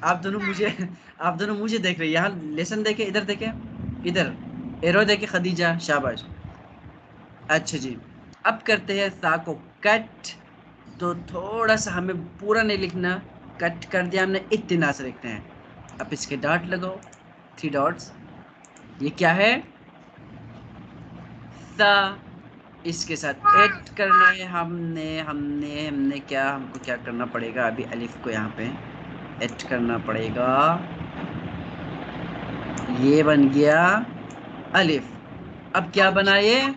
आप दोनों मुझे देख रहे हैं। यहाँ लेसन देखे, इधर देखे, इधर एरो देखे खदीजा, शाबाश। अच्छा जी, अब करते हैं सा को कट। तो थोड़ा सा हमें पूरा नहीं लिखना, कट कर दिया हमने, इतना से लिखते हैं। अब इसके डॉट लगाओ, 3 डॉट्स। ये क्या है? सा। इसके साथ ऐड करना है हमने हमने हमने क्या, हमको क्या करना पड़ेगा? अभी अलिफ को यहाँ पे ऐड करना पड़ेगा। ये बन गया अलिफ। अब क्या बना ये?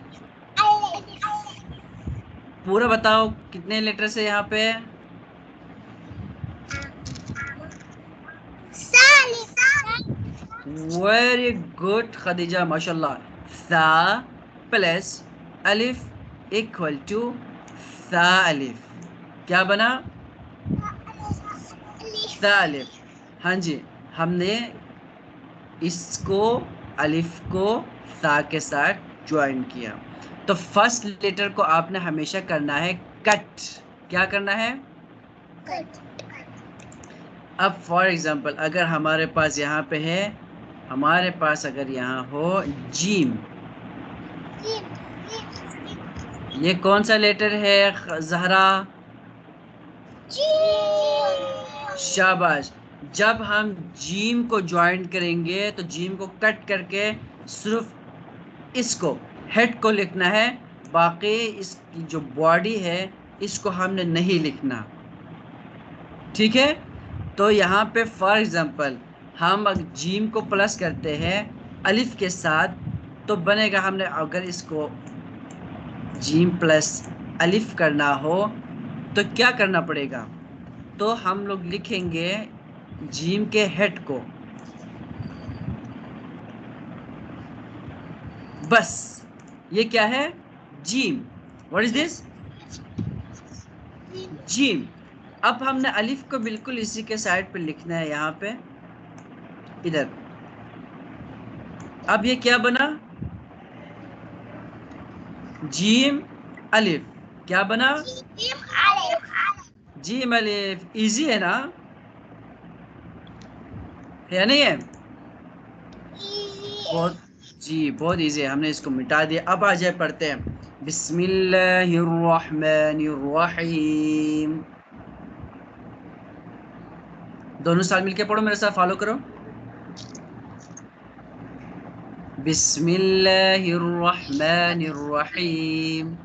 पूरा बताओ कितने लेटर से यहाँ पे? वेरी गुड खदीजा, माशाल्लाह। सा प्लस अलिफ इक्वल टू सा अलिफ। क्या बना? सा अलिफ। हाँ जी, हमने इसको अलिफ को सा के साथ ज्वाइन किया। तो फर्स्ट लेटर को आपने हमेशा करना है कट। क्या करना है? कट। अब फॉर एग्जांपल अगर हमारे पास यहाँ पे है, हमारे पास अगर यहाँ हो जीम, ये कौन सा लेटर है जहरा? शाबाश। जब हम जीम को ज्वाइन करेंगे तो जीम को कट करके सिर्फ इसको हेड को लिखना है, बाकी इसकी जो बॉडी है इसको हमने नहीं लिखना। ठीक है? तो यहाँ पे फॉर एग्जांपल हम अगर जीम को प्लस करते हैं अलिफ के साथ तो बनेगा, हमने अगर इसको जीम प्लस अलिफ करना हो तो क्या करना पड़ेगा? तो हम लोग लिखेंगे जीम के हेड को, बस। ये क्या है? Gym. What is this? Gym. अब हमने अलिफ को बिल्कुल इसी के साइड पे लिखना है, यहाँ पे इधर। अब ये क्या बना? जीम अलिफ। क्या बना? जीम अलिफ। इजी है ना? है या नहीं है? बहुत जी, बहुत इजी है। हमने इसको मिटा दिया। अब आ जाए पढ़ते हैं। बिस्मिल्लाहिर्रहमानिर्रहीम। दोनों साथ मिलके पढ़ो, मेरे साथ फॉलो करो। बिस्मिल्लाहिर्रहमानिर्रहीम।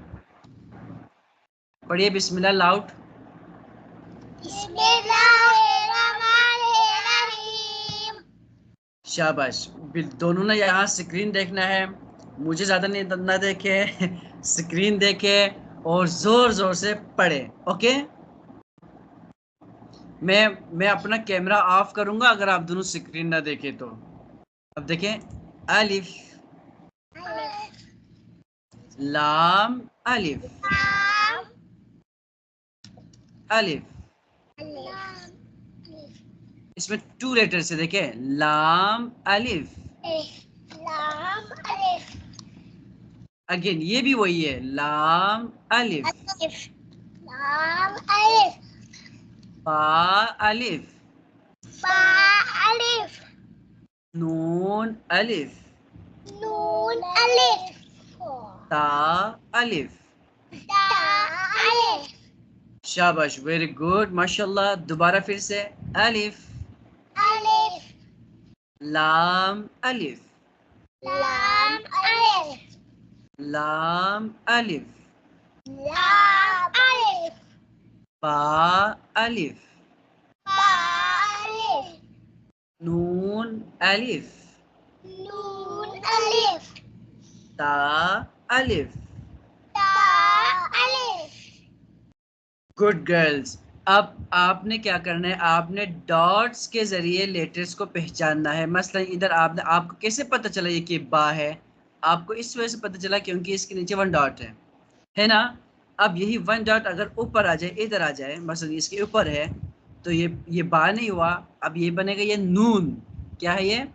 पढ़िए बिस्मिल्लाह लाउड। शाबाश। दोनों ने यहाँ स्क्रीन देखना है, मुझे ज्यादा नहीं ना देखे स्क्रीन देखे और जोर जोर से पढ़े। ओके? मैं अपना कैमरा ऑफ करूंगा अगर आप दोनों स्क्रीन ना देखे तो। अब देखें, अलिफ लाम अलिफ अलिफ। इसमें 2 लेटर से देखें, लाम अलिफ। अगेन ये भी वही है, लाम अलिफ बा अलिफ नून अलिफ ता अलिफ। शाबाश, वेरी गुड, माशाल्लाह। दोबारा फिर से, अलिफ लाम अलिफ लाम अलिफ बा अलिफ नून अलिफ ता अलिफ। Good girls. अब आपने क्या करना है? आपने डॉट्स के जरिए लेटर्स को पहचानना है। मसलन इधर आपने, आपको कैसे पता चला ये कि बा है? आपको इस वजह से पता चला क्योंकि इसके नीचे 1 डॉट है ना? अब यही 1 डॉट अगर ऊपर आ जाए, इधर आ जाए, मसलन इसके ऊपर है, तो ये बा नहीं हुआ। अब ये बनेगा ये नून। क्या है ये?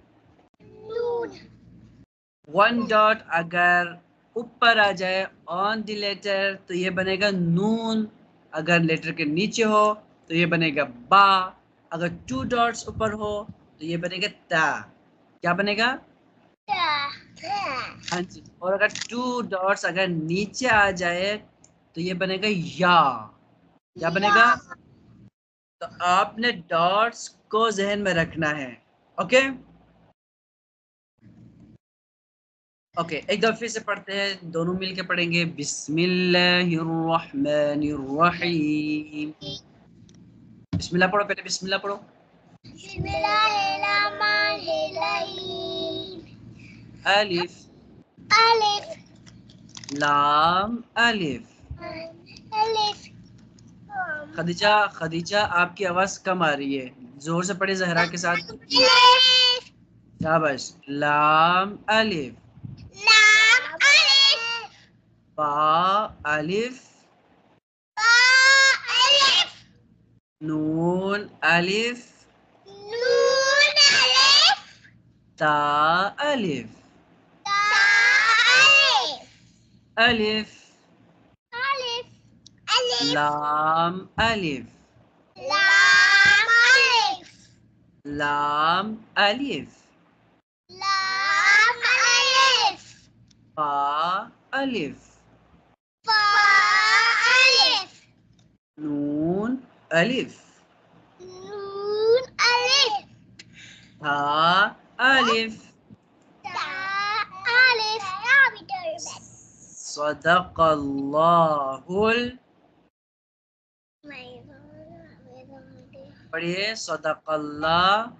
1 डॉट अगर ऊपर आ जाए ऑन द लेटर तो ये बनेगा नून। अगर लेटर के नीचे हो तो ये बनेगा बा। अगर 2 डॉट्स ऊपर हो तो ये बनेगा ता। क्या बनेगा? हाँ जी। और अगर 2 डॉट्स अगर नीचे आ जाए तो ये बनेगा या। क्या बनेगा? तो आपने डॉट्स को जहन में रखना है। ओके ओके, एक दफे फिर से पढ़ते हैं, दोनों मिलके पढ़ेंगे। बिस्मिल्लाहिर्रहमानिर्रहीम। बिस्मिल्लाह पढ़ो, पहले बिस्मिल्लाह पढ़ो। बिस्मिल्लाहिर्रहमानिर्रहीम। अलिफ अलिफ लाम अलिफ। अलिफ। खदीजा खदीजा आपकी आवाज कम आ रही है, जोर से पढ़े जहरा के साथ। अलिफ शाबाश। लाम अलिफ लाम अलिफ बा अलिफ बा अलिफ नून अलिफ नून अलिफ ता अलिफ ता अलिफ अलिफ अलिफ अलिफ लाम अलिफ लाम अलिफ लाम अलिफ लाम अलिफ बा अलिफ बा अलिफ नून अलिफ नून अलिफ था अलिफ ता अलिफ। सदक़ल्लाहुल, पढ़िए सदक़ल्लाहुल।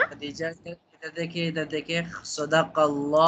खदीजा इधर देखिए, इधर देखिए। सदक़ल्लाह